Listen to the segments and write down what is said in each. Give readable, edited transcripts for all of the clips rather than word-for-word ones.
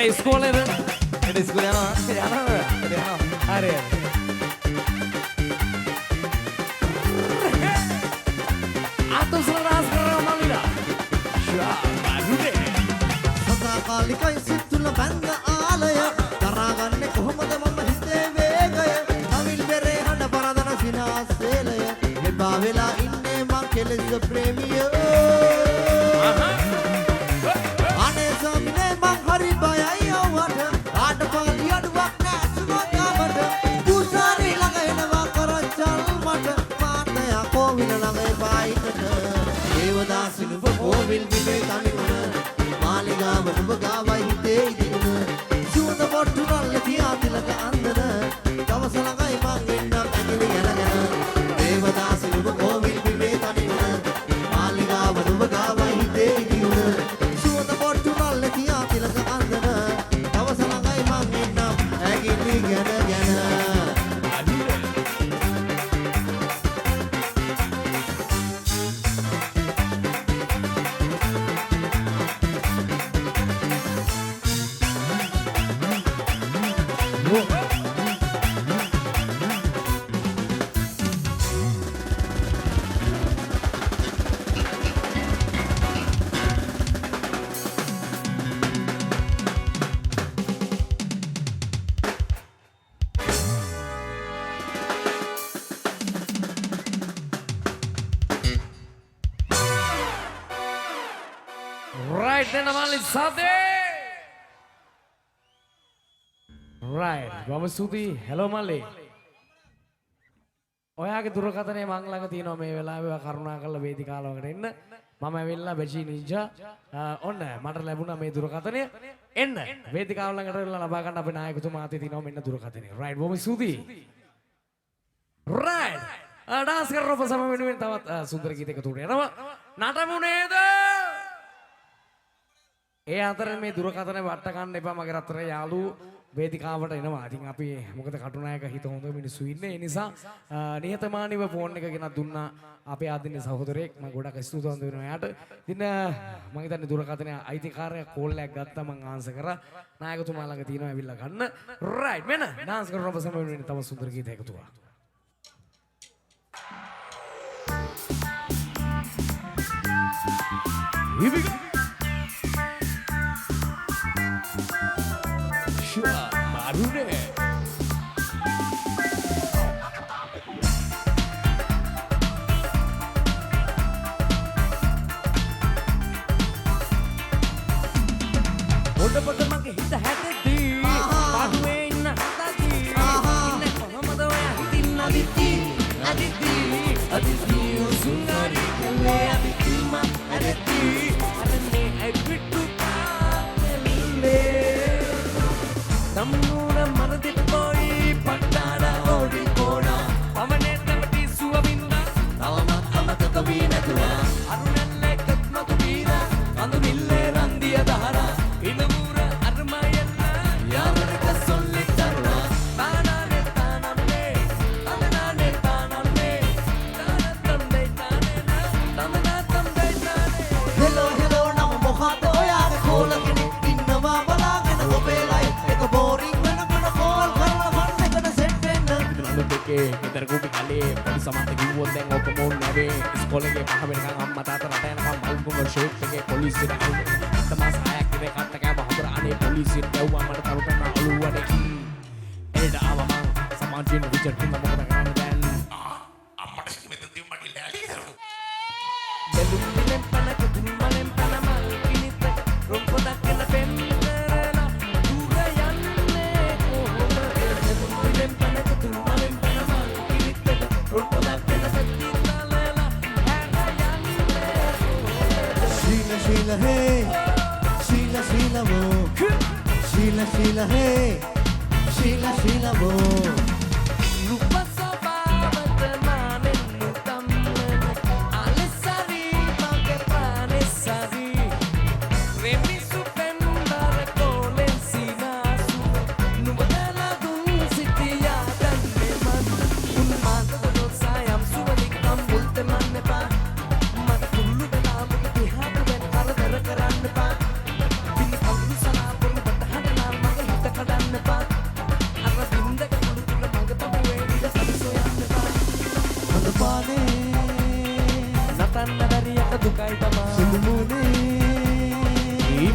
ඉස්කෝලේද? ඉස්කෝලේ යනවා. හරි. අතොස්රාස් කරා මල්ලිලා. ෂාබුනේ. සදාකාලිකයි සිතුල බඳ ආලය දරාගන්නේ කොහොමද මම හිතේ වේගය අවිල් බෙරේ හඬ පරදන සිනාසෙලය එපා වෙලා ඉන්නේ මං කෙලෙස් ප්‍රේමියෝ අනේ සමිනේ මං හරි බයයි යවට ආඩපාලි අඩුවක් නෑ සුමකාමට පුසාරි ළඟ එනවා කරච්චල් මට පාතය කෝවිල ළඟ එපායිකට දේවදාසිනුව කෝවිල් විලේ තනිවන මාලිගාව නුඹ ගාවයි හිතේ ඉදිරින සුවඳ පොට්ටු රල්ල තියා තිලක අන්දන දවස ළඟයි මං එන්නම් ඇඟිලි යනගෙන දේවදාස නුඹ කෝවිල් විලේ තනිවන මාලිගාව නුඹ ගාවයි හිතේ ඉදිරින සුවඳ පොට්ටු රල්ල තියා තිලක අන්දන දවස ළඟයි මං එන්නම් ඇඟිලි යනගෙන Right then Amali Sade. Right. Mama Sudi. Hello Mali. ඔයාගේ දුරකථනය මං ළඟ තියෙනවා මේ වෙලාවේ කරුණාකරලා වේදිකාවකට එන්න. මම ඇවිල්ලා බැචි නින්ජා. ඔන්න මට ලැබුණා මේ දුරකථනය. එන්න වේදිකාව ළඟට වෙලා ලබා ගන්න අපේ නායකතුමා අතේ තියෙනවා මෙන්න දුරකථනය. Right. බොහොම ස්තුතියි. Right. ඩාන්ස් කරන ඔබ සම වෙනුවෙන් තවත් සුන්දර ගීතයක තුඩ යනවා. නටමු නේද? ඒ අතරේ මේ දුරකථන වට ගන්න එපා මගේ රත්තරේ යාළුවෝ වේදිකාවට එනවා. ඉතින් අපි මොකද කටුනායක හිත හොඳ මිනිස්සු ඉන්නේ. ඒ නිසා නිහතමානීව ෆෝන් එක ගෙනත් දුන්නා අපේ ආදින්නේ සහෝදරයෙක්. මම ගොඩක් ස්තුතිවන්ත වෙනවා එයාට. ඉතින් මම හිතන්නේ දුරකථනයේ අයිතිකාරයා කෝල් එකක් ගත්තා මම ආන්සර් කරා. නායකතුමා ළඟ තියෙනවා ඇවිල්ලා ගන්න. රයිට් මෙන්න ඩාන්ස් කරන ඔබ සම වෙනුවෙන් තව සුන්දර ගීතයක තුවා. Here we go. Marune. Oda pada mage hita haddi. Paduwe inna haddi. Inna kohamada oya hitinna aditi. Aditi usungari kale aditi ma aditi. Adanne ai bittu kaale. Namuna manadit koi pattana odi koda. Pamane tamati suwabinda. Tawama amataka veenatuna. Arunalle katmatu veera. Andu nille randiya dahara. Inamura armayalla. Yavarika solli tarva. Tanane tananne. Tanane tananne. Tananne tanana. Tanana tamde tane. Hello hello nam mohada oyaga kola kenek innawa balagena obe life එක boring වෙනකන call කරලා fun එකට set වෙන්න Kita dekේ ගෙදර කුටි කලේ පොඩි සමන්ත කිව්වොත් දැන් ඔක මොන් නැවේ ඉස්කෝලේ පහ වෙනකන් අම්මා තාත්තා රට යනකම් මල්කුම ෂේප් එකේ පොලිසියට අහුවෙන තමාස් ආයක් ඉතින් කට්ට කෑම හොඳට අනේ පොලිසියට ගැව්වා මට තරුතන අලුවනේ එඩ ආවම සමාජයෙන් විචාර කින්න මොකද කරන්නේ දැන් අම්මට මෙතන තියුම්මඩි ලෑලි දරුවෝ දෙලුම් දෙලෙන් පනක දුම්මලෙන් පනමල් පිනිත රොම්පොදක් එන පෙන්නරලා දුර යන්නේ කොහොමද දෙලුම් දෙලෙන් පනක දුම්මලෙන් පනමල් පිනිත රොම්පොදක් එන පෙන්නරලා Sheila Sheila hey Sheila Sheila wo Sheila Sheila hey Sheila Sheila wo Lupasababat manen tammen alesari mage panesari remisu pendar kolen sinasu nubadala dun sitiya danne man unmata do sayam suvalikam bulte manne pa mata kullu dala muge dihatu ben karadar karanne pa bini paglu sala purnu badhana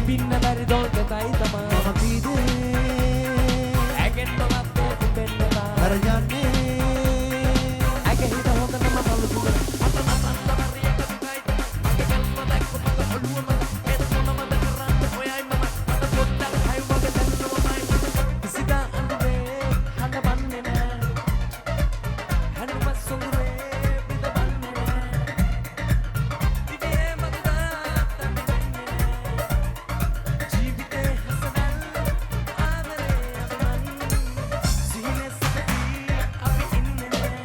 පින්න බැරි දොල්ටයි තමා මම කීදේ ඇගෙන් නොලත්තේ තිබෙන්න බා හරජන්නේ ඇගේ හිත හොඳටම මලු සුදර අත නසන්න බැරි එක දුකයි මගේ කල්ප දැක්ක මගේ ඔළුව මත ඒත් මොනවද කරන්නේ ඔයයි මම මට පොඩ්ඩක් හයි වගේ දැනෙනවමයි කිසිදා අඳුරේ හඳවන්නේ නෑ හැනුම සොඳුරේ විදවන්නේ නෑ දිවේ මතදා තැඹෙන්නේ නෑ ජීවිතේ හසනල් ආදරේ අදමන් සිහිනේ සැපී අපි ඉන්නේ නෑ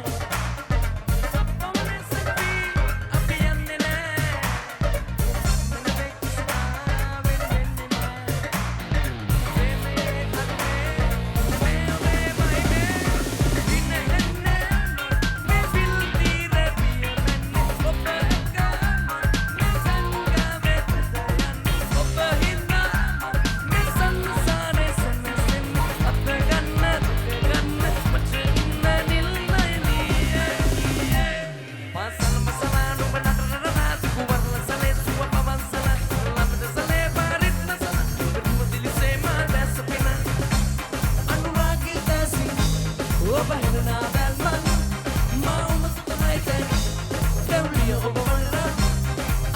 සප්පමනේ සැපී අපි යන්නේ නෑ මන වෙක්ස්නා වෙන්නේ නෑ ප්‍රේමයේ අත්මේ මේ ඔබේ මයිනේ දින්නේ නෑ මේ පිල් තීරේ පියමන්නේ ඔබ එක්කම මේ සංගා වෙතයන් ඔබ හින්දා මේ සංසාරේ සෙනසෙන් අත ගන්න මචින්න නිල්නයිනියේ පාසල් මසලා නුඹ නටන රාජ කුවරල සලේ සුව පවන්සල ළමද සලේ පාරිත් නසල ගරුව දිලිසේ මා දැස පින අනුරාගී දැසි ඔබ හිනා බැල්මන් මා උමත තමයි තේ දෙව්ලිය ඔබ වන්නා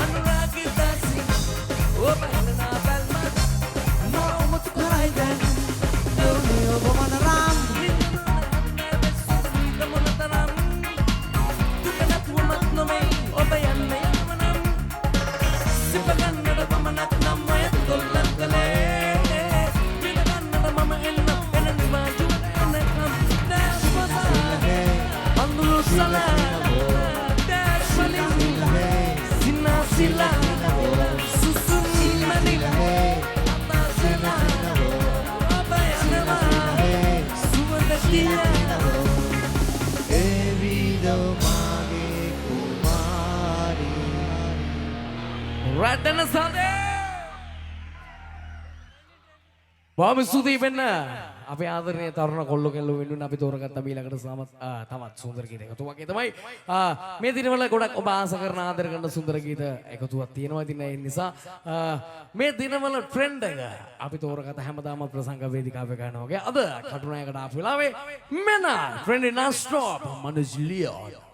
අනුරාගී දැසි ඔබ හිනා බැල්මන් මා උමත තමයි තේ දෙව්නේ ඔබ මනරම් රටන සඳේ බොහොම ස්තුතියි වෙන්න අපේ ආදරණීය තරුණ කොල්ලෝ කෙල්ලෝ වෙනුවෙන් අපි තෝරගත්ත ඊළඟට තවත් සුන්දර ගීත එකතුවක් වගේ තමයි මේ දිනවල ගොඩක් ඔබ ආස කරන ආදර කරන සුන්දර ගීත එකතුවක් තියෙනවා. ඉතින් ඒ නිසා මේ දිනවල ට්‍රෙන්ඩ් එක අපි තෝරගත්ත හැමදාම ප්‍රසංග වේදිකාවේ ගන්නවා වගේ අද කටුනායකට ආපු වෙලාවේ මෙන්න trend non stop Manoj Leon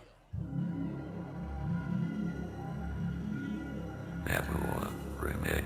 Everyone remix.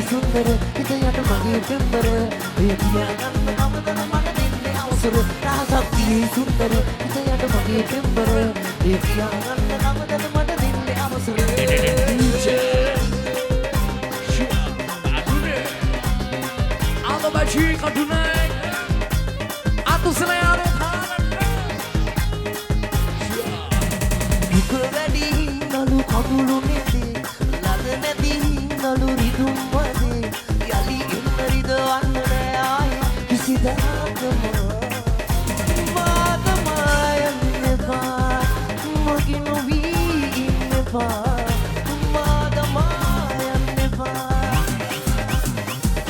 සුන්දර හිත යට මගේ පෙම්බර ඔය කියාගන්න නමදන මට දෙන්නේ අවසර රාසක්තියේ සුන්දර හිත යට මගේ පෙම්බර ඔය කියාගන්න නමදන මට දෙන්නේ අවසර Baci kadunai Atu senayare දුක වැඩි නලු කඳුළු නෙති ලද නැති නලු රිදුම් වදේ යලි ඉන්නරිද වන්න නෑ ආයේ කිසිදාකම මාතමායන් එපා මගේ නොවී ඉන්න එපා මාතමායන් එපා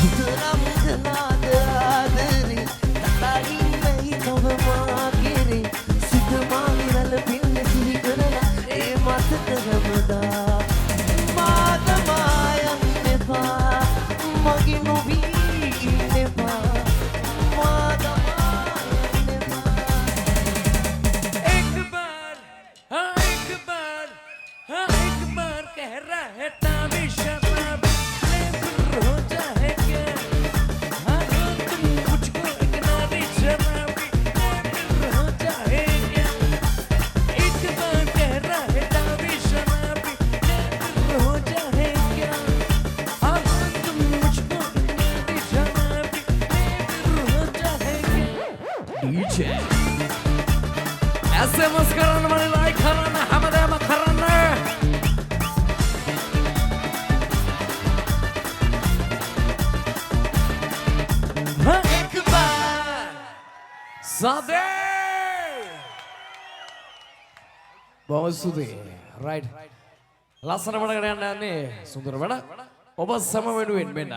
හිතරම් දනාද ආදරේ තතරින්නේ කවමා කිරේ සිත මාවිරල පින්නේ සිහි කරලා ඒ මතක ගමදා මාතමායන් එපා මගේ නොවී ඉන්න එපා මාතමායන් එපා एक बार कह रहा है ताबी शराब रोजा है क्या हाँ तुम मुझको इग्नोरी शराबी रोजा है क्या एक बार कह रहा है ताबी शराबी रोजा है क्या हाँ तुम मुझको इग्नोरी शराबी रोजा है क्या DJ SMS කරන්න මම like කරන්න හැමදාම කරන්න एक बार सादे බොහොම ස්තුතියි right ලස්සන වැඩකට යන්න යන්නේ සුන්දර වැඩ ඔබ සම වෙනුවෙන් මෙන්න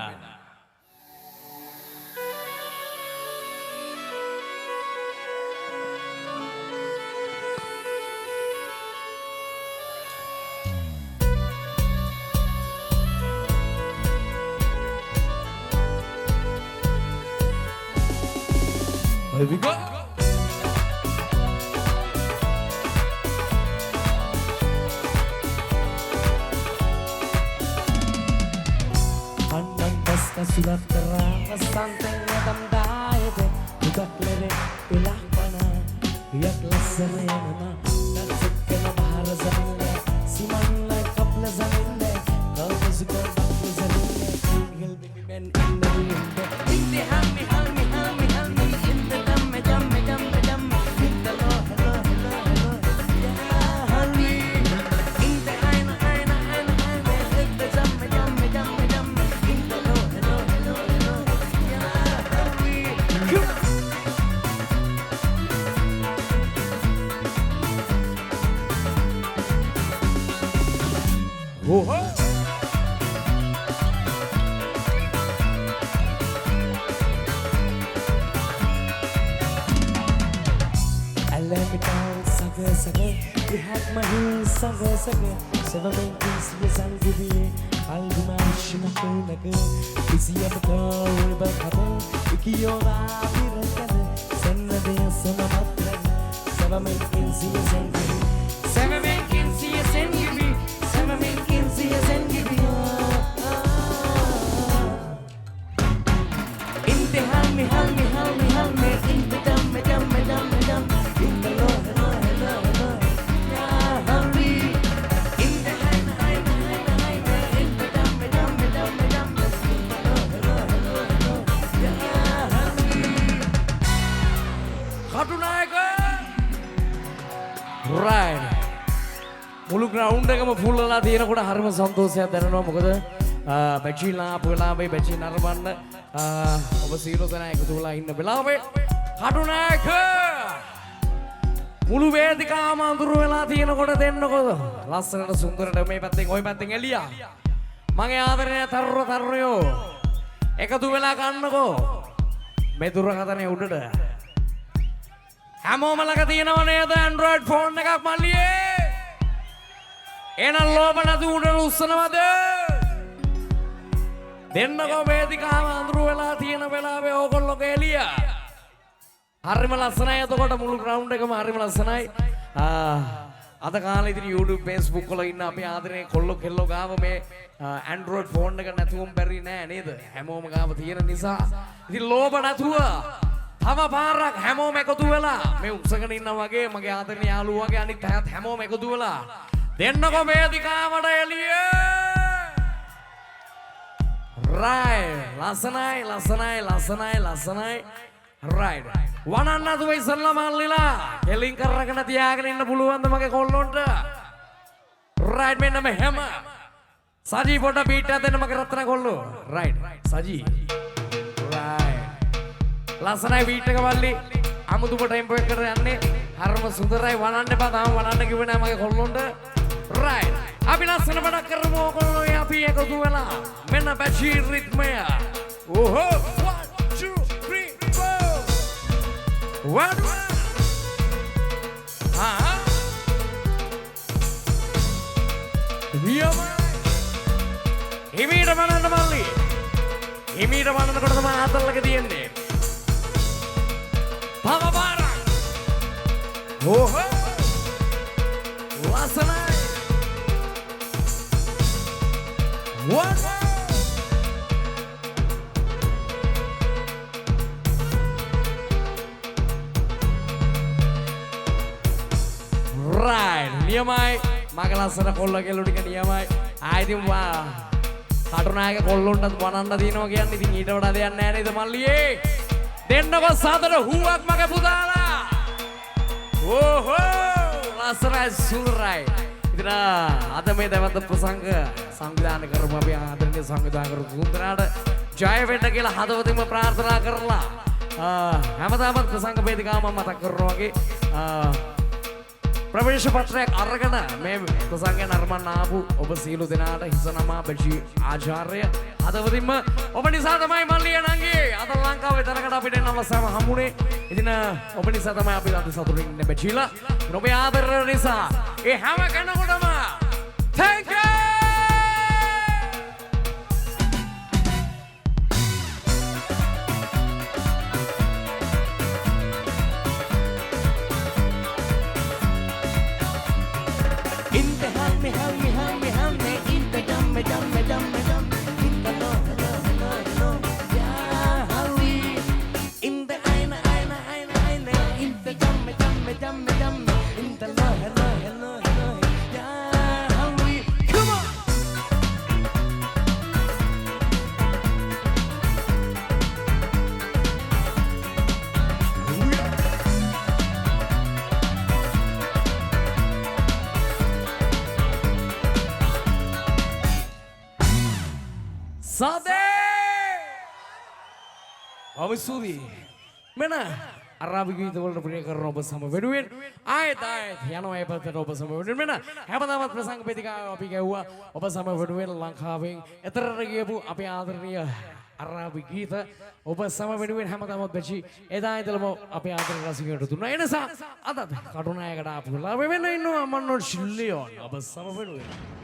Here we go. Pandang basta sudah terang santainya damdai de budak lere pilah pana yak lasane nama dan sekena bahar zaminde simanla kapla zaminde kau suka bakla zaminde gel ben inne inde hami hami hami hami inde damme damme damme damme inde lo hello hello hello ya hami inde aina aina aina aina inde damme damme damme damme inde lo hello hello hello ya hami oh oh let me down, saga saga. We had my heels, saga saga. Seven things we sang to be. I'll do my shimaka naga. Busy up a girl, river cover. Iki yoga, we can send the day, summer matra. Seven things we sang to be. Seven things we sang to be. Seven things we sang to be. Inte halmi, halmi, halmi, halmi. Inte damme, damme, damme, damme. right මුළු ground එකම full වෙලා තියෙනකොට හරිම සන්තෝෂයක් දැනෙනවා මොකද බැචිලා ආපු වෙලාවේ බැචි නරඹන්න ඔබ සීලෝ දෙනා එකතු වෙලා ඉන්න වෙලාවේ කටුනායක මුළු වේදිකාවම අඳුර වෙලා තියෙනකොට දෙන්නකොද ලස්සනට සුන්දරට මේ පැත්තෙන් ওই පැත්තෙන් එළියා මගේ ආදරණීය තරුණයෝ එකතු වෙලා ගන්නකෝ මේ දුරකථනයේ උඩට හැමෝම ළඟ තියෙනව නේද Android phone එකක් මල්ලියේ එහෙනම් ලෝභ නැති උඩට උස්සනවද දෙන්නකෝ වේදිකාව අඳුර වෙලා තියෙන වෙලාවේ ඕගොල්ලෝ එළියා හරිම ලස්සනයි එතකොට මුළු ග්‍රවුන්ඩ් එකම හරිම ලස්සනයි අද කාලේ ඉතින් YouTube Facebook වල ඉන්න අපේ ආදරේ කොල්ලෝ කෙල්ලෝ ගාව මේ Android phone එක නැතුවම බැරි නෑ නේද? හැමෝම ගාව තියෙන නිසා. ඉතින් ලෝභ නැතුව තව පාරක් හැමෝම එකතු වෙලා මේ උත්සකන ඉන්නා වගේ මගේ ආදරණීය යාළුවෝ වගේ අනිත් අයත් හැමෝම එකතු වෙලා දෙන්නකො වේදිකාවට එළිය. right ලස්සනයි right වනන්නතු ඉස්සල්ලා මල්ලිලා කෙලින් කරගෙන තියාගෙන ඉන්න පුළුවන්ද මගේ කොල්ලොන්ට right මෙන්න මෙහෙම සජී පොඩ බීට් එක දෙන්න මගේ රත්න කොල්ලෝ right සජී right ලස්සනයි බීට් එක මල්ලි අමුතු කොට ටෙම්පෝ එකට යන්නේ හරිම සුන්දරයි වනන්න එපා තාම වනන්න කිව්වේ නෑ මගේ කොල්ලොන්ට right අපි ලස්සන බඩක් කරමු කොල්ලෝ අපි එකතු වෙලා මෙන්න බැචී රිද්මය ඕහෝ 1 2 3 4 What? හිමීට බලන්න මල්ලි. හිමීට බලනකොට තමයි අතල්ලක තියෙන්නේ. තව පාරක්. ඕහෝ. ලස්සනයි. What? right නියමයි මගේ ලස්සන කොල්ල කෙල්ලෝ ටික නියමයි ආයිතින් වා කටුනායක කොල්ලොන්ටත් වනන්න දිනවා කියන්නේ ඉතින් ඊට වඩා දෙයක් නැහැ නේද මල්ලියේ දෙන්නකො සතර හුවක් මගේ පුතාලා ඕහෝ ලස්සනයි සුරයි ඉතින් අද මේ දවස් ප්‍රසංග සංවිධානය කරමු අපි ආදරණීය සංවිධානය කරු සුන්දරාට ජය වෙන්න කියලා හදවතින්ම ප්‍රාර්ථනා කරලා හැමදාමත් ප්‍රසංග වේදිකාව මම මතක් කරනවා වගේ ප්‍රවේශ පත්‍රයක් අරගෙන මේ ප්‍රසංගය නරඹන්න ආපු ඔබ සියලු දෙනාට හිස නමා බජී ආචාර්ය හදවතින්ම ඔබ නිසා තමයි මල්ලිය නංගී අද ලංකාවේ තරකට අපිට එන්න අවස්ථාව හම්බුනේ. ඉතින් ඔබ නිසා තමයි අපි අද සතුටින් ඉන්නේ බජීලා. ඔබේ ආදරය නිසා ඒ හැම කෙනෙකුටම thank you. අවසුවි මෙන්න අරාබි ගීත වලට ප්‍රිය කරන ඔබ සම වෙනුවෙන් ආයෙත් යනවා ඒ පැත්තට ඔබ සම වෙනුවෙන් මෙන්න හැමදාමත් ප්‍රසංග වේදිකාව අපි ගැව්වා ඔබ සම වෙනුවෙන් ලංකාවෙන් එතරට ගියපු අපේ ආදරණීය අරාබි ගීත ඔබ සම වෙනුවෙන් හැමදාමත් බැචි එදා ඉඳලම අපේ ආදරණීය රසිකයන්ට දුන්නා ඒ නිසා අද කටුනායකට ආපු ලාභ වෙන්න ඉන්නවා මන්නෝ ශිල්ලියෝ ඔබ සම වෙනුවෙන්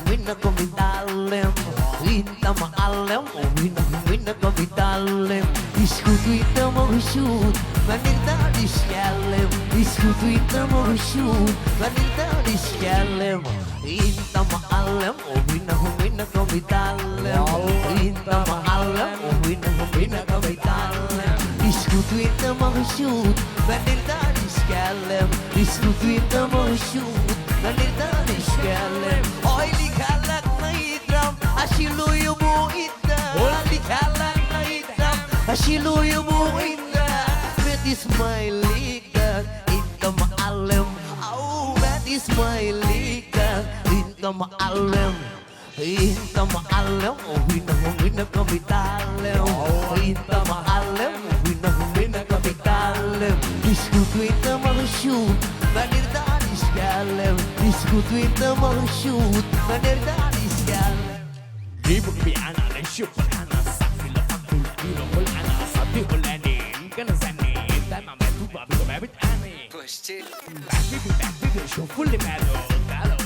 Winna come Italian, Rita Maalem, winna come Italian. Discutuita mo shoot, manita discalem. Discutuita mo shoot, manita discalem. Rita Maalem, winna come Italian. Rita Maalem, winna come Italian. Discutuita mo shoot, manita discalem. Discutuita mo shoot, manita discalem. Oily kalak na idram, asiluyo mo ita. Oily kalak na idram, asiluyo mo ita. That is my liga, ita maalem. Oh, that is my liga, ita maalem. Ita maalem, winna kapitalem. Ita maalem, winna kapitalem. Diskutu ita mag-shoot, manirda discalem. Diskutu ita mag-shoot, manirda discalem. People be ana, they shoot banana, something the fuck to you know, ana, something will end in, gonna send me, time I'm at 2 Bobby, go rabbit, Annie. Push it. Back, show fully mellow, dalo,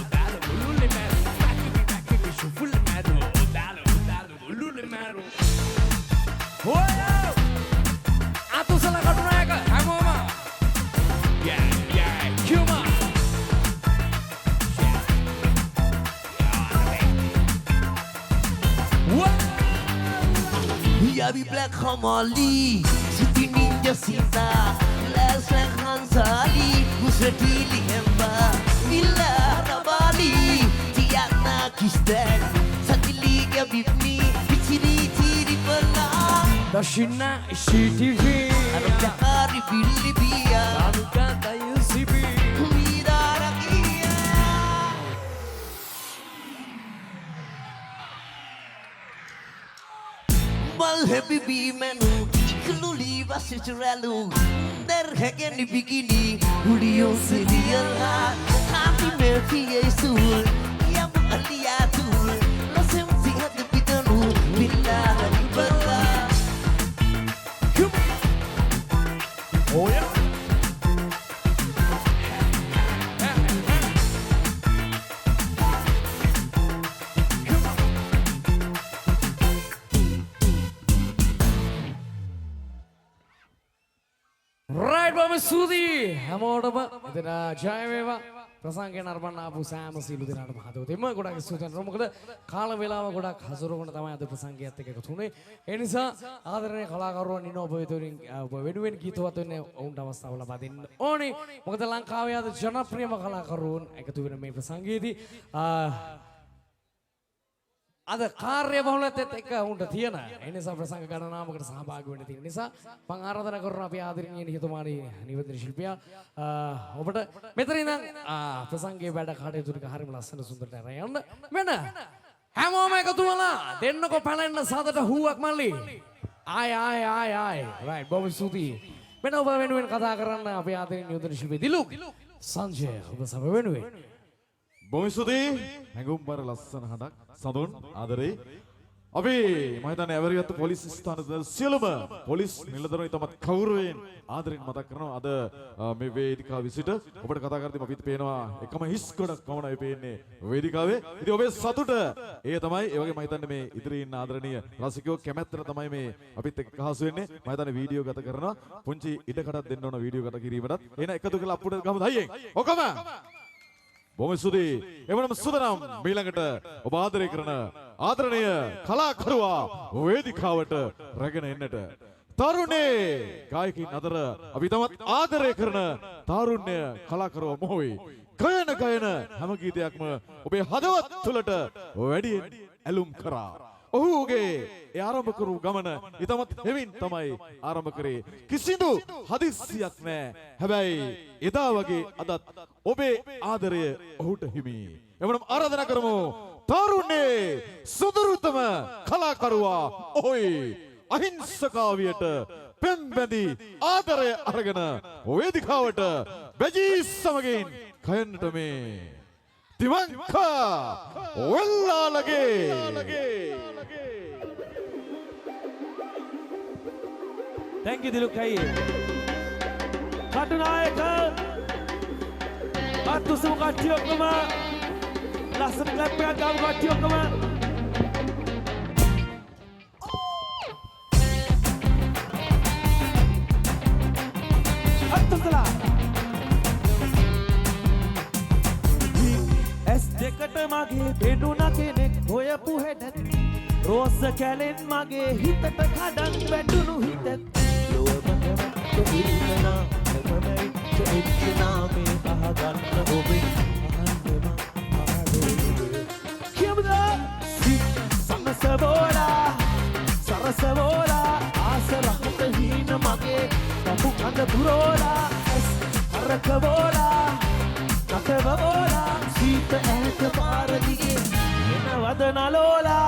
lulu mellow. Back, show fully mellow, dalo, lulu mellow. Whoa! Atu salah kau naik, hangover. Yeah, cuma. Yabi Black Hamali, City Ninja Sita, Last Black Hansali, Musratili Hemba, Mila Rabali, Tiana Kistan, Satili Gabibni, Pichiri Tiri Pala, Dashina CTV, Arabjahari Bilibia, Anukata UCB. Midarakia. Mal happy menu, Kluli Vasituralu, there again the bikini, Udio Sidiala, Happy Murphy Sul, Yam Aliatul, Lasem Fiat the Pitanu, Villa Ribala. Oh yeah. Right, Bama Sudi. Hamoraba. Idena Jayeva. Prasange Narbana Abu Sam Siludina Mahado. They might go to Sudan Romoda. Kala Vela Goda Hazuru Tama the Prasange Tekatune. Enisa, other Kalagaro, Nino Boytoring, Wedwin Gito, Undavasala Badin. Only Modalanka, the Jana Prima Kalakarun, I could do a main Prasangidi. Ada karya bahula teteka unta thiana enisa prasanga ganana maකට සහභාගී වෙන්න තියෙන නිසා මම ආරාධනා කරනවා අපි ආදරණීය නිහතමානී නිවේදන ශිල්පියා ඔබට මෙතන ඉඳන් ප්‍රසංගයේ වැඩ කටයුතු ටික හරිම ලස්සන සුන්දරට අරන් යන්න මෙන්න හැමෝම එකතු වෙලා දෙන්නකො පැලෙන්න සාදට හුවක් මල්ලි ආය රයිට් බොහොම ස්තුතියි මෙන්න ඔබ වෙනුවෙන් කතා කරන්න අපි ආදරණීය නිවේදන ශිල්පී දිලුක් සංජය ඔබ සම වෙනුවෙන් බොහොම ස්තුතියි හැඟුම්බර ලස්සන හඬක් සඳුන් ආදරේ අපි මම හිතන්නේ ඇවරියත් පොලිස් ස්ථානවල සියලුම පොලිස් නිලධාරීන් තමත් කෞරවයෙන් ආදරෙන් මතක් කරනවා අද මේ වේදිකාව විසිට ඔබට කතා කරද්දී අපිට පේනවා එකම හිස් ගොඩක් පමණයි පේන්නේ වේදිකාවේ ඉතින් ඔබේ සතුට ඒ තමයි ඒ වගේ මම හිතන්නේ මේ ඉදිරියේ ඉන්න ආදරණීය රසිකයෝ කැමැත්තට තමයි මේ අපිත් එක්ක කහසු වෙන්නේ මම හිතන්නේ වීඩියෝ ගත කරනවා පුංචි ඉඩකඩක් දෙන්න ඕන වීඩියෝ ගත කිරීමටත් එන එකතු කරලා අප්පුඩ ගමු දයියෙන් ඔකම බොහොම ස්තුතියි එවනම් සුදනම් මීළඟට ඔබ ආදරය කරන ආදරණීය කලාකරුවා වේදිකාවට රැගෙන එන්නට තරුණේ ගායකින් අතර අපි තමත් ආදරය කරන තාරුණ්‍ය කලාකරුවා මොහොයි ගයන හැම ගීතයක්ම ඔබේ හදවත් තුළට වැඩියෙන් ඇලුම් කරා ඔහුගේ ඒ ආරම්භ කරු ගමන ඊටමත් හෙමින් තමයි ආරම්භ කරේ කිසිදු හදිස්සියක් නැහැ හැබැයි එදා වගේ අදත් ඔබේ ආදරය ඔහුට හිමි එවනම් ආරාධනා කරමු තරුණේ සුදුරුතම කලාකරුවා ඔහුයි අහිංසකාවියට පෙම්බැඳි ආදරය අරගෙන වේදිකාවට බැජී සමගින් කයන්නට මේ Dimanka Wella lagi. Thank you Diluk Kai. Katunayaka. Atu semua katiok kema. Langsung lepek kamu katiok kema. Atu salah. දෙකට මගේ බෙඩුන කෙනෙක් හොයපු හෙඩත් රෝස කැලෙන් මගේ හිතට කඩන් වැටුණු හිතත් ලොවමකමට විල්ලනා එමමැවිච්ච එච්චනාමේ අහගන්න ඔබේ අහන්නෙම ආදේ කියමුද සමසබෝලා සරසබෝලා ආසරහත හීන මගේ කපු කඳ පුරෝලා අරකබෝලා Nakaboola, sita eka paradige, ena wadana lola.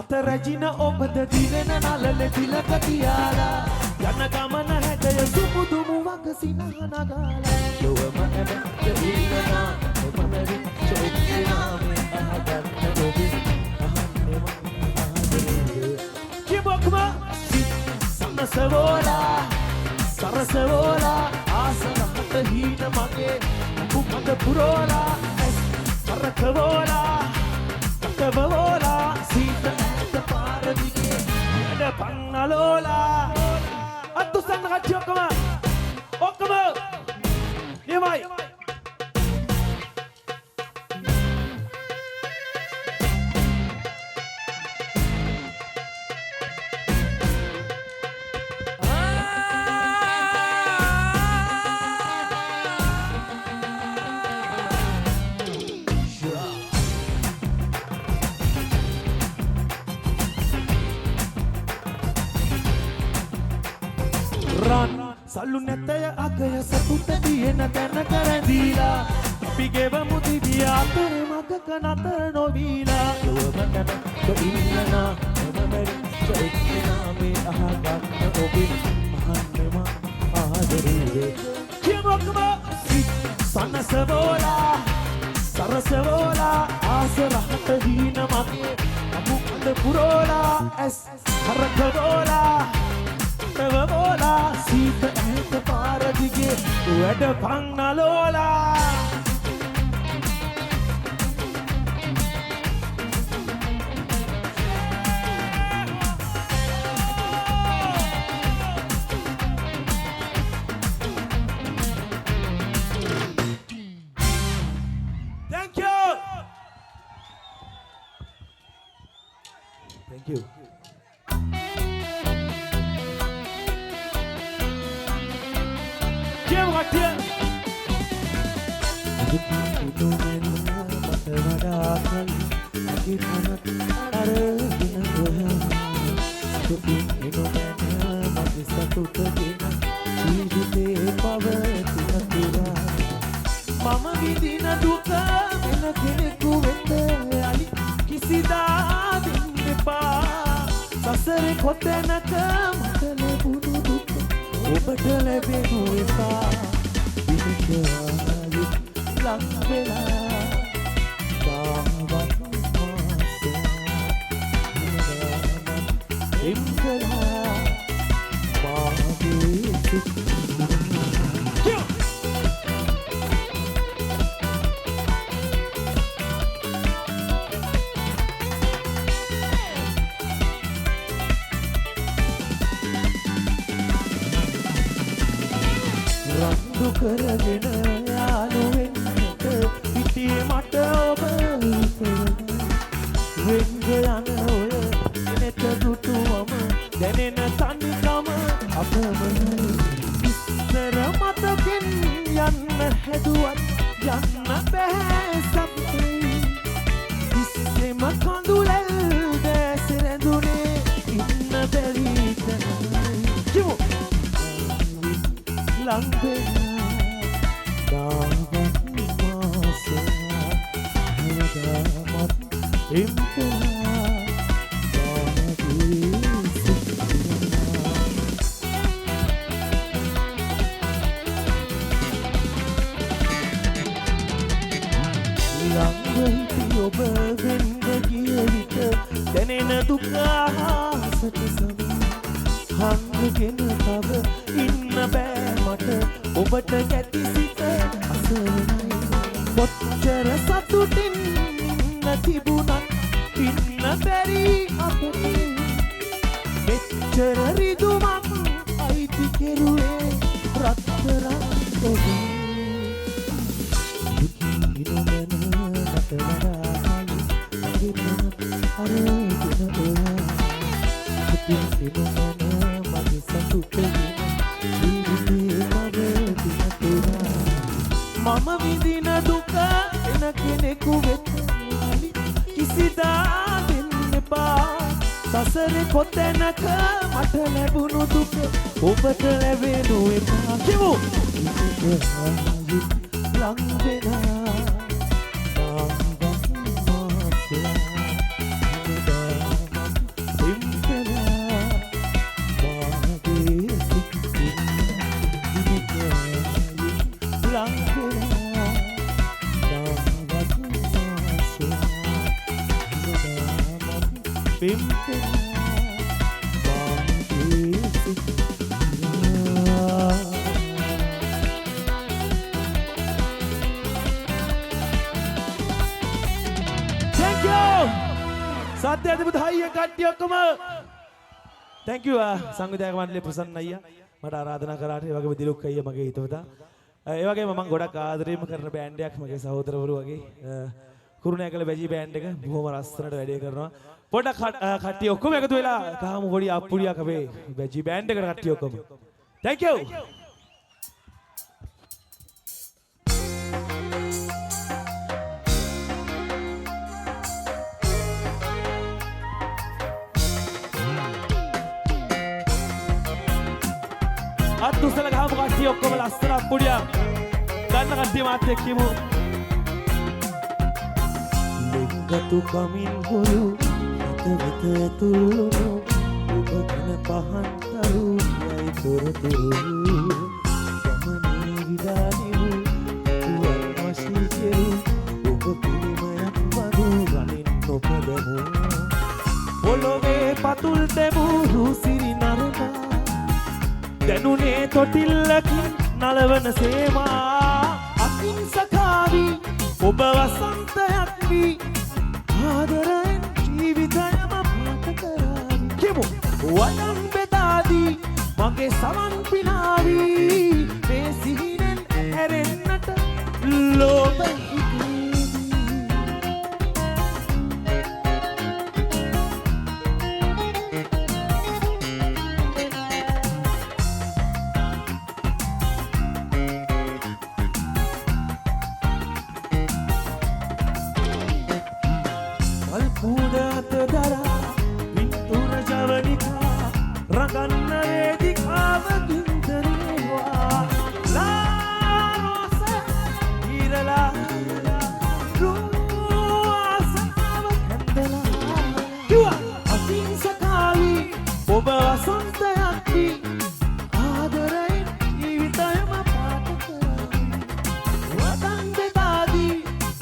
රත රැජින ඔබද දිවෙන නලල තිලක තියාලා යන ගමන හැදය සුමුදුමු වග සිනහනගාලා ලොවම ඇමැත්ත ඉල්ලනා ඔබ මැරි චොක්කනාමේ අහගන්න ඔබේ අහන්නෙම ආදරේ කිබොක්ම සන්නසවෝලා සරසවෝලා ආසනකට හීන මගේ කුමද පුරෝලා ඇස් කරකවෝලා කටවෝලා සීත ඇත පාරදිගේ යඩ පන්නලෝලා අත්තුසන්න කච්චි ඔක්කම නියමයි සල්ලු නැතය අගය සතුට තියෙන තැන කරදීලා අපි ගෙවමු දිවිය අතර මගක නතර නොවීලා ලොවම කැමැත්ත ඉන්නනා ඔබ මැරිච්ච එක්කෙනා මේ අහගන්න ඔබේ අහන්නෙම ආදරේ කියමුකම සනසවෝලා සරසවෝලා ආස රහට හීන මගේ අමුකද පුරෝලා ඇස් හරකවෝලා තවෝලා සීත ඇත පාරදිගේ වැඩ පන්නලෝලා Thank you. Thank you. මම විඳින දුක වෙන කෙනෙකු වෙත අලි කිසිදා දෙන්න එපා සසරේ කොතැනක මට ලැබුණු දුක ඔබට ලැබෙනු එපා දිනක ආයෙත් ලං වෙලා තාවත් මාසෙ එම්කලා මාගේ සිත් රණ්ඩු කරගෙන යාළු වෙන්නට පිටියේ මට ඔබ වෙංග යන ඔය නෙත දුටුවම දැනෙන තනිකම අපමණයි ඉස්සර මතකෙන් යන්න හැදුවත් යන්න බෑ සප්පේ ඉස්සෙම කඳුලැල් දැස රැඳුනේ ඉන්න බැරි තැනයි ලං වෙලා තාවත් මාසෙ හදමත් එම්කලා මාගේ සිත් ළඟහිටි ඔබ වෙන්න ගිය විට දැනෙන දුක ආසට සම හංගගෙන තව ඉන්න බෑ මට ඔබට කැති සිත අසරණයි කොච්චර සතුටින් තිබුණත් ඉන්න බැරි අපේ මෙච්චර රිදුමක් අයිති කෙරුවේ රත්තරන් ඔබේ දුකින් මන මට වඩා අගින්න අරගෙන ඔයා දුකින් මගේ සතුටේ මම විඳින දුක වෙන කෙනෙකු වෙත කිසිදා දෙන්න එපා සසරේ කොතැනක මට ලැබුණු දුක ඔබට ලැබෙනු එපා කිව්වෝ ලං වෙලා Thank you. සත්‍ය අධිපති කට්ටිය ඔක්කොම thank you සංවිධායක මණ්ඩලයේ ප්‍රසන්න අයියා මට ආරාධනා කරාට ඒ වගේම දිලුක් අයියා මගේ හිතවතා ඒ වගේම මම ගොඩක් ආදරෙම කරන බෑන්ඩ් එකක් මගේ සහෝදරවරු වගේ කුරුණෑගල වැජි බෑන්ඩ් එක බොහොම ලස්සනට වැඩේ කරනවා පොඩක් කට්ටිය ඔක්කොම එකතු වෙලා ගහමු පොඩි අප්පුඩියක් අපේ වැජි බෑන්ඩ් එකට කට්ටිය ඔක්කොම thank you අත්උසල ගහමු කට්ටිය ඔක්කොම ලස්සන අප්පුඩියක් ගන්න කට්ටිය මාත් එක්ක කියමු ලිංගතු කමින් හුරු හිතවත ඇතුළුණු ඔබ ගැන පහන් තරු යයි තොරතුරු ගමනේ විඩානිවු පුවන් වශී කෙරු ඔබ පිළිමයක් වදු රනින් නොපදමු පොළොවේ පතුල් දෙමු සිරි නරනා දැනුනේ තොටිල්ලකින් නලවන සේවා අහිංසකාවී ඔබ වසන්තයක් වී ආදරෙන් ජීවිතයම පාට කරාවි කියමු වඩම් බෙදාදී මගේ සමන් පිනාවී මේ සිහිනෙන් හැරෙන්නට ලෝභ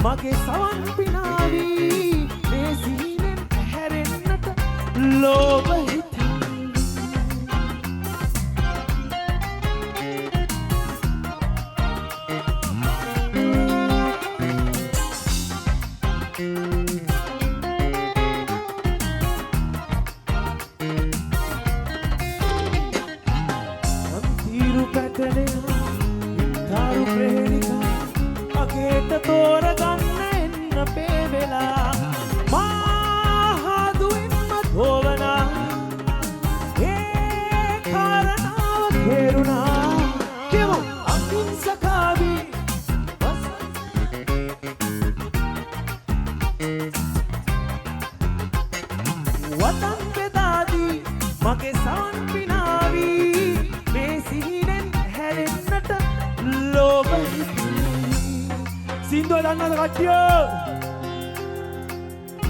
මගේ සවන් පිනාවී මේ සිහිනෙන් හැරෙන්නට ලෝභ හිතේ අන්තිරු පැටලෙන ඉතාරු ප්‍රේණිකා අගේට තෝරගන්න එන්න පේවෙලා මාහදුවෙන්ම තෝවනා ඒ කාරණාව කෙරුණා කියමු අහිංසකාවී වතන් බෙදාදී මගේ සවන් පිනාවී මේ සිහිනෙන් හැරෙන්නට ලෝභ සින්දුව දන්නවද කට්ටිය?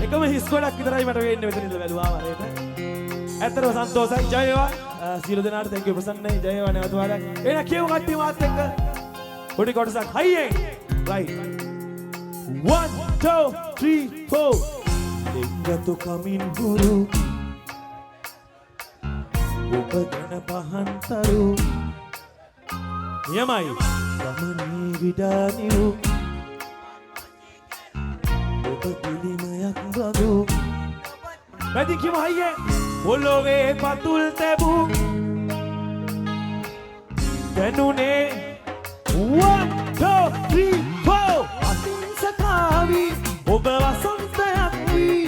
එකම හිස් ගොඩක් විතරයි මට වෙන්නේ මෙතන ඉඳලා බැලුවා වරේට. ඇත්තටම සන්තෝෂයි ජය වේවා. සියලු දෙනාට thank you ප්‍රසන්නයි ජය වේවා නැවත වරක්. එහෙනම් කියමු කට්ටිය මාත් එක්ක. පොඩි කොටසක් හයියෙන්. right. 1 2 3 4 ලිංගතු කමින් ගුරු ඔබ ගැන පහන් තරු නියමයි ගමනේ විඩානිවු පිළිමයක් වදු වැඩි කිම හයියේ පොළොවේ පතුල් තැබූ දැනුනේ 1 2 3 4 අහිංසකාවී ඔබ වසන්තයක් වී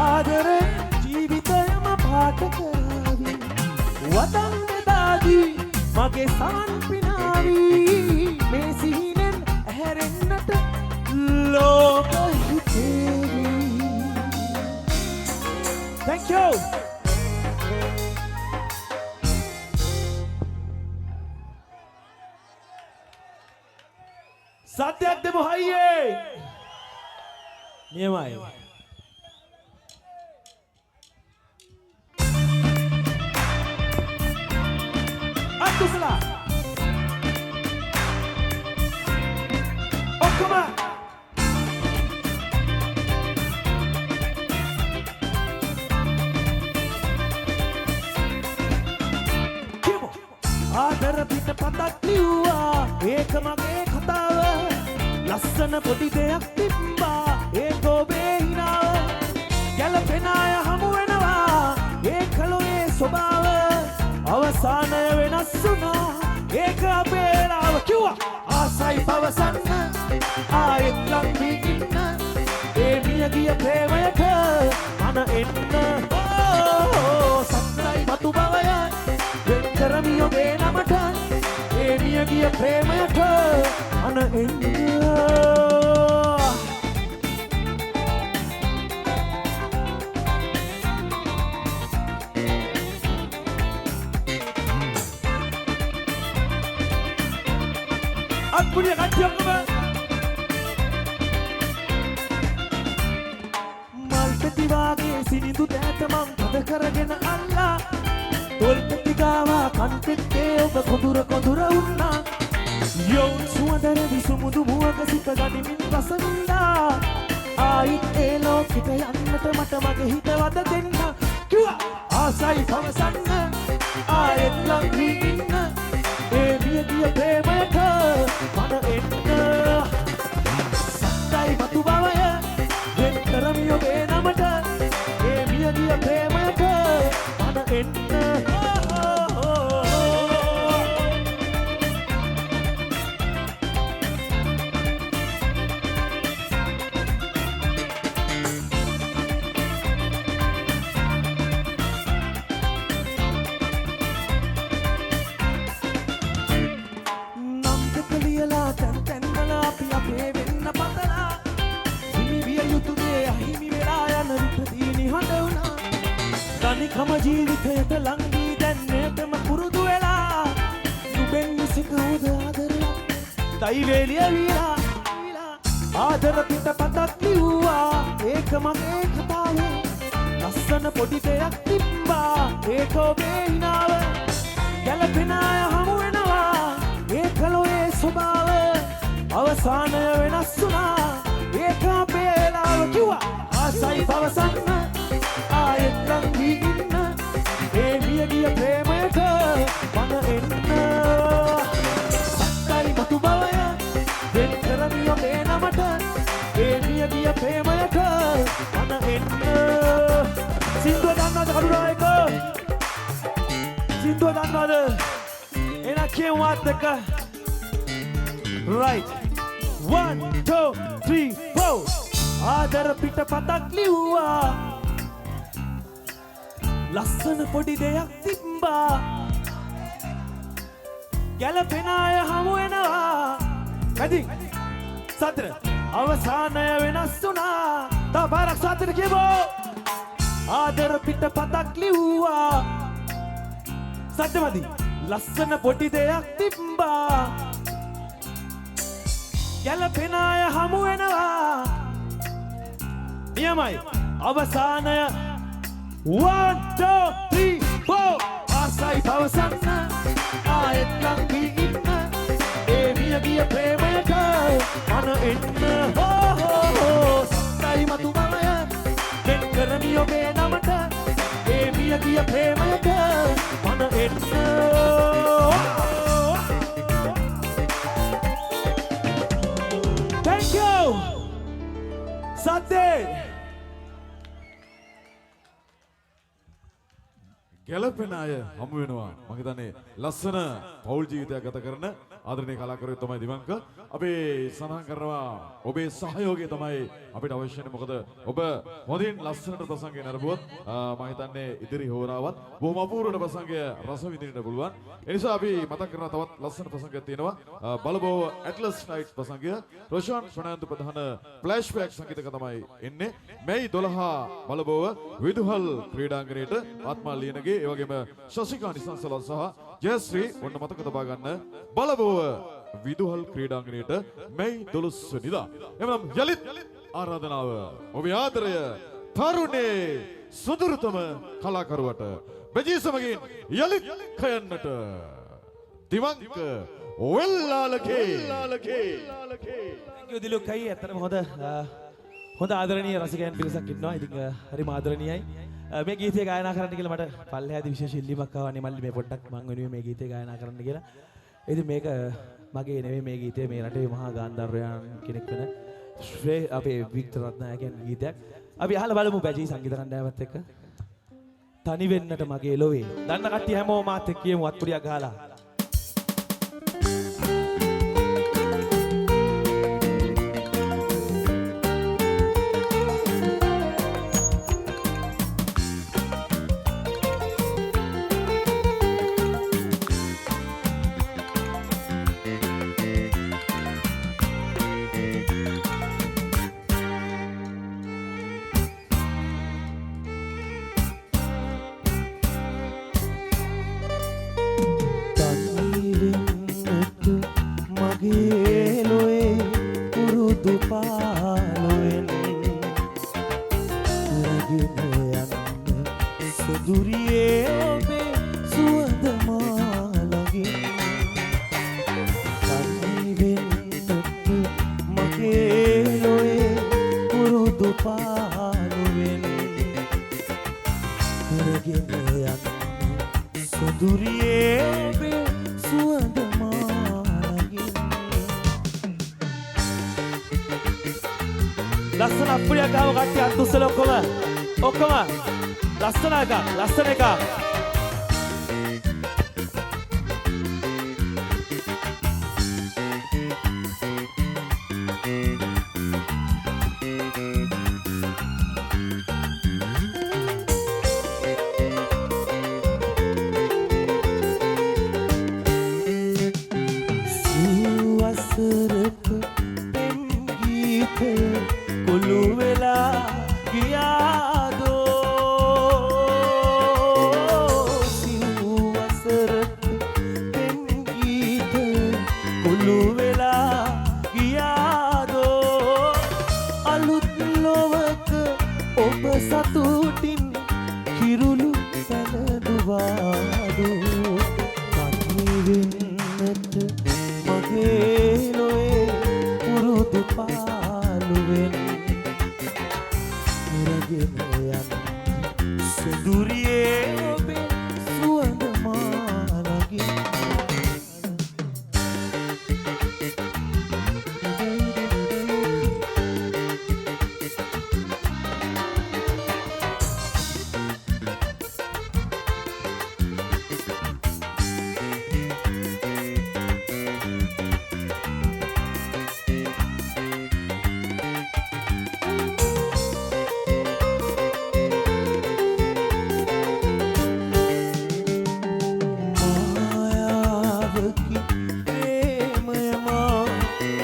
ආදරේ ජීවිතයම පාට කරාවි වතන් බෙදාදී මගේ සවන් පිනාවී මේ සිහිනෙන් හැරෙන්නට ලෝභ Thank you. සත්‍යයක් දෙමු හයියේ. නියමයි. අත්තුසලා. ඔක්කොම ආදර පිට පතක් ලිව්වා ඒක මගේ කතාව ලස්සන පොඩි දෙයක් තිබ්බා ඒක ඔබේ හිනාව ගැලපෙන අය හමු වෙනවා ඒක ලෝයේ ස්වභාව අවසානය වෙනස් වුණා ඒක අපේ ලාව කිව්වා ආසයි පවසන්න ආයෙත් ලං වී ඉන්න ඒ මිය ගිය ප්‍රේමයට අන එන්න සත්‍යයි මතු බවය වෙන් කරමි ඔබේ නමට ඒ මිය ගිය ප්‍රේමයට අන එන්න Punya kacang ke mal peti wage sinidu data man pad karagena alla tol peti gawa kan pette oba kodura unna yo suwadara visumudu muwaga sita ganimin rasavinda aayit e lokita yannata mata mage hitawada denna kiwa asai pavasanna aayet lang wi inna e miya giya premayata mana enna sattay matu bawaya wen karami obe namata e miya giya premayata mana enna කම ජීවිතයට ලං වී දැන් මෙතම පුරුදු වෙලා නුඹෙන් විසිකවද ආදරයක් තයි වේලිය වීලා ආදර පිට පතක් ලිව්වා ඒක මගේ කතාව ලස්සන පොඩි දෙයක් තිබ්බා ඒක ඔබේ හිනාව ගැලපෙන අය හමු වෙනවා ඒක ලෝයේ ස්වභාව අවසානය වෙනස් වුණා ඒක අපේ ලාව කිව්වා ආසයි පවසන්න ආයෙත් ලං වී ඉන්න ඒ මිය ගිය ප්‍රේමයට මන එන්න සත්‍යයි මතු බවය වෙන් කරමි ඔබේ නමට ඒ මිය ගිය ප්‍රේමයට මන එන්න සින්දුව දන්නවද කඩුනායක සින්දුව දන්නවද එන කියමුවත් එක right 1 2 3 4 ආදර පිට පතක් ලිව්වා ලස්සන පොඩි දෙයක් තිබ්බා ගැලපෙන අය හමු වෙනවා වැඩි සතර අවසානය වෙනස් වුණා තව පාරක් සතර කියමු ආදර පිට පතක් ලිව්වා සත්‍යමදි ලස්සන පොඩි දෙයක් තිබ්බා ගැලපෙන අය හමු වෙනවා නියමයි අවසානය 1 2 3 4 ආසයි පවසන්න ආයෙත් ලං වී ඉන්න ඒ මිය ගිය ප්‍රේමයට මන එන්න සත්‍යයි මතු බවය වෙන් කරමි ඔබේ නමට ඒ මිය ගිය ප්‍රේමයට මන එන්න Thank you සත්‍ය ගැලපෙන අය හමු වෙනවා මම හිතන්නේ ලස්සන පෞල් ජීවිතයක් ගත කරන ආදරණීය කලාකරුවෙක් තමයි දිවංක අපි සඳහන් කරනවා ඔබේ සහයෝගය තමයි අපිට අවශ්‍ය වෙන්නේ මොකද ඔබ හොඳින් ලස්සනට ප්‍රසංගය නරඹුවොත් මම හිතන්නේ ඉදිරි හෝරාවත් බොහොම අපූර්වට ප්‍රසංගය රස විඳින්න පුළුවන් ඒ නිසා අපි මතක් කරනවා තවත් ලස්සන ප්‍රසංගයක් තියෙනවා බලබෝව ඇට්ලස් නයිට් ප්‍රසංගය රොෂාන් ප්‍රනාන්දු ප්‍රධාන ෆ්ලෑෂ්බැක් සංගීතක තමයි එන්නේ මේ 12 බලබෝව විදුහල් ක්‍රීඩාංගණයට ආත්මා ලියනගේ ඒ වගේම ශශිකා නිසංසල සහ ජයශ්‍රී ඔන්න මතක තබා ගන්න බලබෝව විදුහල් ක්‍රීඩාංගණයට මේ 12 වෙනිදා එමනම් යලිත් ආරාධනාව ඔබේ ආදරය තරුණේ සුදුරුතම කලාකරුවට බෙජී සමගින් යලිත් කයන්නට දිවංක වෙල්ලාලකේ thank you දිලුක්කයි අතරම හොඳ ආදරණීය රසිකයන් පිරිසක් ඉන්නවා ඉතින් හරිම ආදරණීයයි මේ ගීතය ගායනා කරන්න කියලා මට පල්ලෙහාදී විශේෂ ඉල්ලීමක් ආවනේ මල්ලි මේ පොඩ්ඩක් මං වෙනුවෙන් මේ ගීතය ගායනා කරන්න කියලා. ඉතින් මේක මගේ නෙවෙයි මේ ගීතය මේ රටේ මහා ගාන්ධර්වයන් කෙනෙක් වෙන අපේ වික්ටර් රත්නායකයන් ගීතයක්. අපි අහලා බලමු බැජී සංගීත කණ්ඩායමත් එක්ක. තනි වෙන්නට මගේ ලොවේ. දන්න කට්ටිය හැමෝම මාත් එක්ක කියමු අත්පුඩියක් ගහලා. ලස්සන අප්පුඩියක් ගාව කට්ටිය අත් උස්සලා ඔක්කොම ලස්සන එකක්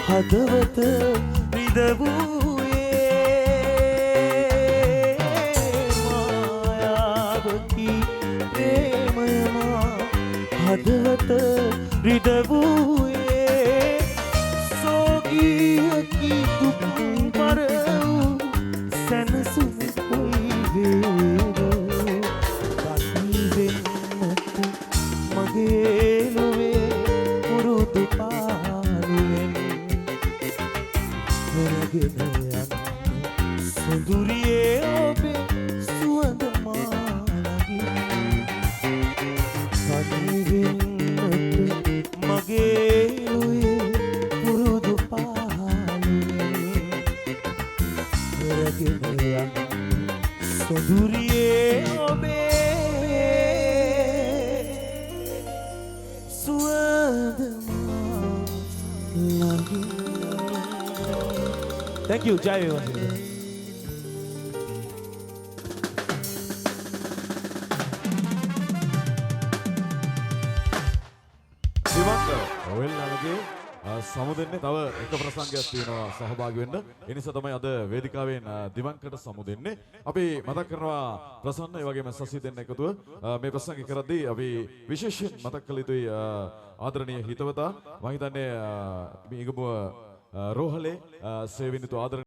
හදවත රිදවුයේ මායාවකි ප්‍රේමයමා හදවත රිදවුයේ සෝගියකි දුක් පර වූ සැනසුම් කොයි වේද කටි වෙන්නට මගේ ලොවේ පුරුදු පාරුවෙන් සුදුරියේ ඔබේ සුවඳ මාලගින් කටි වෙන්නට මගේ ලොවේ පුරුදු පාරුවෙන් කරගෙන යන්න සුදුරියේ ඔබේ සුවඳ මාලගින්. Thank you, Jai Vivasi. සමුදෙන්නේ තව එක ප්‍රසංගයක් තියෙනවා සහභාගී වෙන්න. ඒ නිසා තමයි අද වේදිකාවෙන් දිවංකට සමුදෙන්නේ. අපි මතක් කරනවා ප්‍රසන්න ඒ වගේම සසි දෙන්න එකතුව මේ ප්‍රසංගය කරද්දී අපි විශේෂයෙන් මතක් කළ යුතුයි ආදරණීය හිතවතා මම හිතන්නේ මේ ඉගමුව රෝහලේ සේවිනිතු ආදරණීය